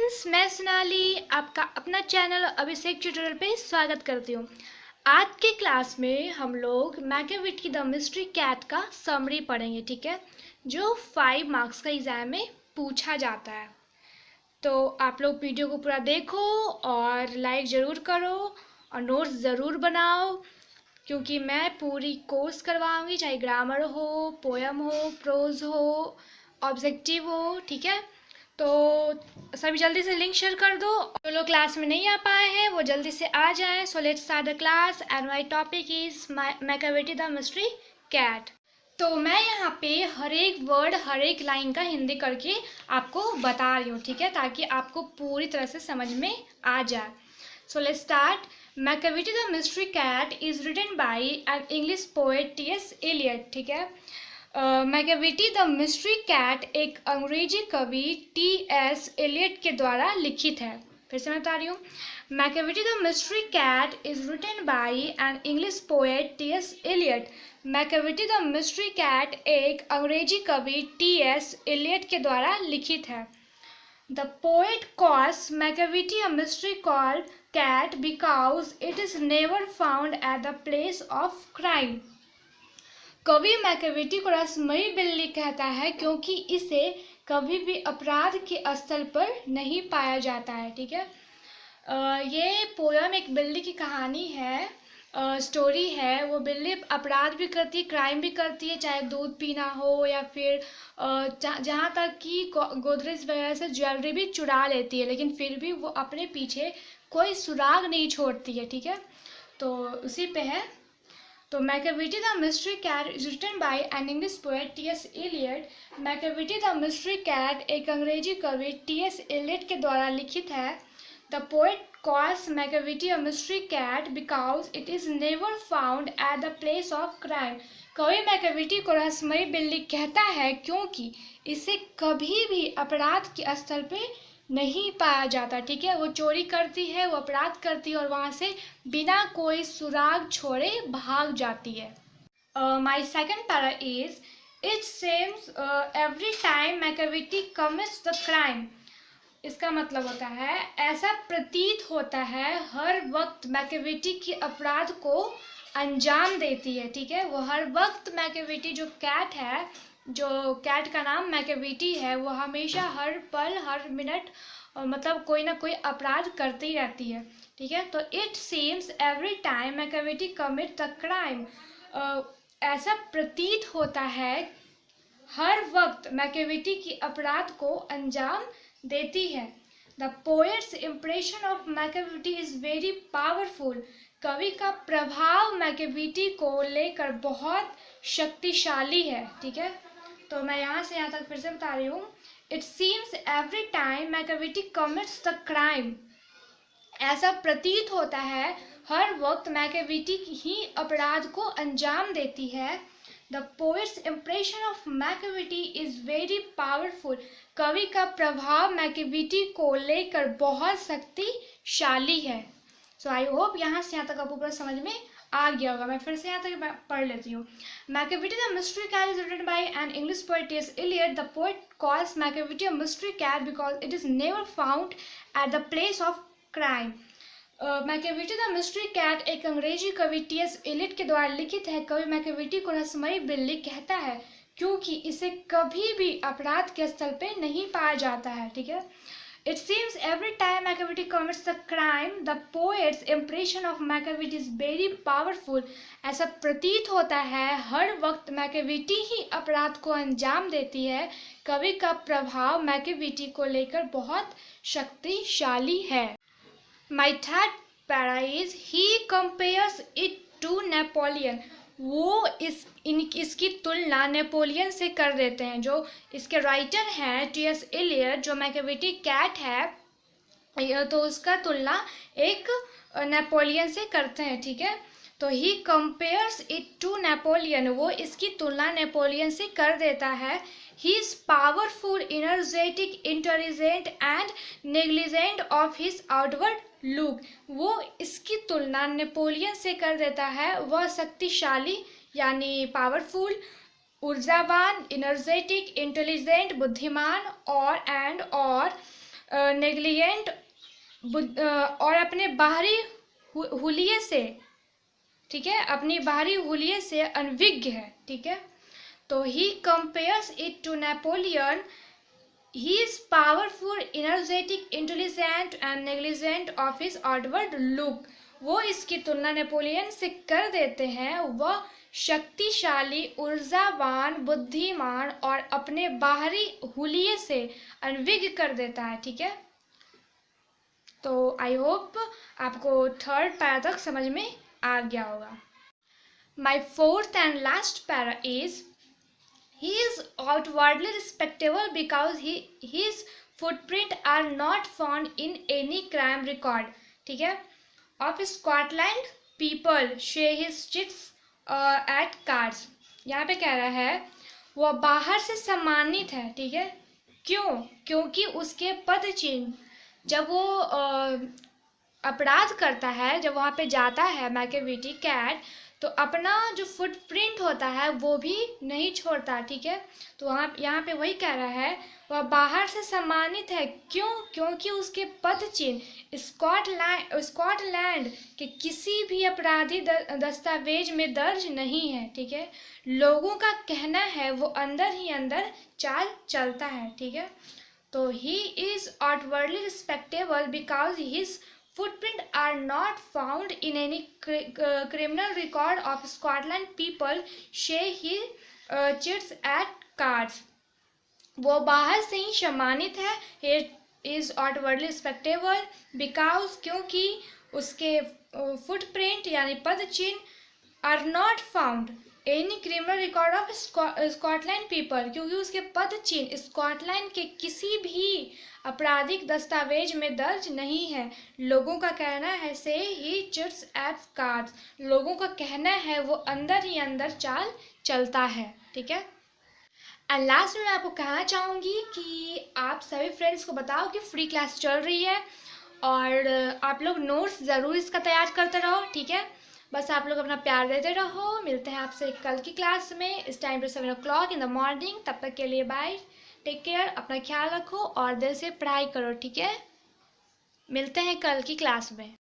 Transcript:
Friends, मैं सोनाली आपका अपना चैनल अभिषेक ट्यूटोरियल पे स्वागत करती हूँ। आज के क्लास में हम लोग मैकियावेली द मिस्ट्री कैट का समरी पढ़ेंगे, ठीक है, जो 5 मार्क्स का एग्जाम में पूछा जाता है। तो आप लोग वीडियो को पूरा देखो और लाइक ज़रूर करो और नोट्स ज़रूर बनाओ, क्योंकि मैं पूरी कोर्स करवाऊँगी, चाहे ग्रामर हो, पोएम हो, प्रोज हो, ऑब्जेक्टिव हो, ठीक है। तो सभी जल्दी से लिंक शेयर कर दो। जो लोग क्लास में नहीं आ पाए हैं वो जल्दी से आ जाएं। So let's start the class and my topic is Machiavelli the mystery cat. तो मैं यहाँ पे हर एक वर्ड, हर एक लाइन का हिंदी करके आपको बता रही हूँ, ठीक है, ताकि आपको पूरी तरह से समझ में आ जाए। So let's start. Machiavelli the mystery cat is written by an English poet T S. Eliot, ठीक है। मैकियावेली द मिस्ट्री कैट एक अंग्रेजी कवि टी.एस. एलियट के द्वारा लिखित है। फिर से मैं बता रही हूँ। Machiavelli the mystery cat is written by an English poet T S. Eliot. Machiavelli the mystery cat एक अंग्रेजी कवि टी.एस. एलियट के द्वारा लिखित है। The poet calls Machiavelli a mystery called cat because it is never found at the place of crime. कवि Machiavelli को रहस्यमयी बिल्ली कहता है क्योंकि इसे कभी भी अपराध के स्थल पर नहीं पाया जाता है, ठीक है। ये पोयम एक बिल्ली की कहानी है, स्टोरी है। वो बिल्ली अपराध भी करती है, क्राइम भी करती है, चाहे दूध पीना हो या फिर जहाँ तक कि गोदरेज वगैरह से ज्वेलरी भी चुरा लेती है, लेकिन फिर भी वो अपने पीछे कोई सुराग नहीं छोड़ती है, ठीक है। तो उसी पे है। तो Machiavelli the mystery cat is written by an English poet T S. Eliot. Machiavelli the mystery cat एक अंग्रेजी कवि टी.एस. एलियट के द्वारा लिखित है। The poet calls Machiavelli a mystery cat because it is never found at the place of crime. कवि Machiavelli को रहस्यमयी बिल्ली कहता है क्योंकि इसे कभी भी अपराध के स्थल पे नहीं पाया जाता, ठीक है। वो चोरी करती है, वो अपराध करती है और वहाँ से बिना कोई सुराग छोड़े भाग जाती है। My second para is it seems every time Machiavelli commits the crime. इसका मतलब होता है ऐसा प्रतीत होता है हर वक्त मैकियावेली की अपराध को अंजाम देती है, ठीक है। वो हर वक्त मैकियावेली जो कैट है, जो कैट का नाम मैकियावेली है, वो हमेशा हर पल हर मिनट मतलब कोई ना कोई अपराध करती रहती है, ठीक है। तो it seems every time Machiavelli commit the crime. ऐसा प्रतीत होता है हर वक्त मैकियावेली की अपराध को अंजाम देती है। The poets impression of Machiavelli is very powerful. कवि का प्रभाव मैकियावेली को लेकर बहुत शक्तिशाली है, ठीक है। तो मैं यहाँ से यहाँ तक फिर से बता रही हूँ। It seems every time Machiavelli commits the crime. ऐसा प्रतीत होता है हर वक्त मैकियावेली ही अपराध को अंजाम देती है। The poet's impression of Machiavelli is very powerful. कवि का प्रभाव मैकियावेली को लेकर बहुत शक्तिशाली है। So I hope यहाँ से यहाँ तक आपको पूरा समझ में आ गया होगा। मैं फिर से यहाँ तक पढ़ लेती हूँ। Machiavelli the mystery cat is written by an English poet T.S. Eliot. The poet calls Machiavelli a mystery cat because it is never found at the place of crime. Machiavelli the mystery cat एक अंग्रेजी कवि T S. Eliot के द्वारा लिखित है। कवि Machiavelli को रहस्यमयी बिल्ली कहता है क्योंकि इसे कभी भी अपराध के स्थल पे नहीं पाया जाता है, ठीक है। It seems every time Machiavelli commits the crime the poets impression of Machiavelli is very powerful. ऐसा प्रतीत होता है हर वक्त मैकियावेली ही अपराध को अंजाम देती है। कवि का प्रभाव मैकियावेली को लेकर बहुत शक्तिशाली है। My third para is he compares it to Napoleon. वो इसकी तुलना नेपोलियन से कर देते हैं। जो इसके राइटर हैं टी.एस. एलियट, जो मैकियावेली कैट है, तो उसका तुलना एक नेपोलियन से करते हैं, ठीक है। तो he compares it to Napoleon, वो इसकी तुलना नेपोलियन से कर देता है। He is powerful, energetic, intelligent and negligent of his outward look. वो इसकी तुलना नेपोलियन से कर देता है। वह शक्तिशाली यानी पावरफुल, ऊर्जावान, इनर्जेटिक, इंटेलिजेंट, बुद्धिमान और नेग्लिजेंट और अपने बाहरी हुलिये से, ठीक है, अपनी बाहरी हुलिये से अनभिज्ञ है, ठीक है। तो he compares it to Napoleon, he is powerful, energetic, intelligent and negligent of his outward look. वो इसकी तुलना नेपोलियन से कर देते हैं। वह शक्तिशाली, ऊर्जावान, बुद्धिमान और अपने बाहरी हुलिये से अनभिज्ञ कर देता है, ठीक है। तो आई होप आपको थर्ड पैरा तक समझ में आ गया होगा। My fourth and last para is he is outwardly respectable because his footprint are not found in any crime record, ठीक है। of Scotland people share his chicks at cards, यहाँ पे कह रहा है वह बाहर से सम्मानित है, ठीक है। क्यों? क्योंकि उसके पद चिन्ह, जब वो अपराध करता है, जब वहाँ पे जाता है मैकेविटी कैट, तो अपना जो फुटप्रिंट होता है वो भी नहीं छोड़ता, ठीक है। तो वहाँ यहाँ पे वही कह रहा है वह बाहर से सम्मानित है। क्यों? क्योंकि उसके पद चिन्ह स्कॉटलैंड के किसी भी आपराधिक दस्तावेज में दर्ज नहीं है, ठीक है। लोगों का कहना है वो अंदर ही अंदर चाल चलता है, ठीक है। तो he is outwardly respectable because his footprint are not found in any criminal record of Scotland people say he cheats at cards। वो बाहर से ही सम्मानित है। he is outwardly respectable because क्योंकि उसके footprint यानी पद चिन्ह are not found any criminal record of Scotland people, क्योंकि उसके पद चिन्ह स्कॉटलैंड के किसी भी आपराधिक दस्तावेज में दर्ज नहीं है। लोगों का कहना है से ही चिट्स एट कार्ड्स, लोगों का कहना है वो अंदर ही अंदर चाल चलता है, ठीक है। एंड लास्ट में मैं आपको कहना चाहूँगी कि आप सभी फ्रेंड्स को बताओ कि फ्री क्लास चल रही है और आप लोग नोट्स ज़रूर इसका तैयार करते रहो, ठीक है। बस आप लोग अपना प्यार देते रहो। मिलते हैं आपसे कल की क्लास में इस टाइम पे 7 o'clock इन द मॉर्निंग। तब तक के लिए बाय, टेक केयर, अपना ख्याल रखो और दिल से पढ़ाई करो, ठीक है। मिलते हैं कल की क्लास में।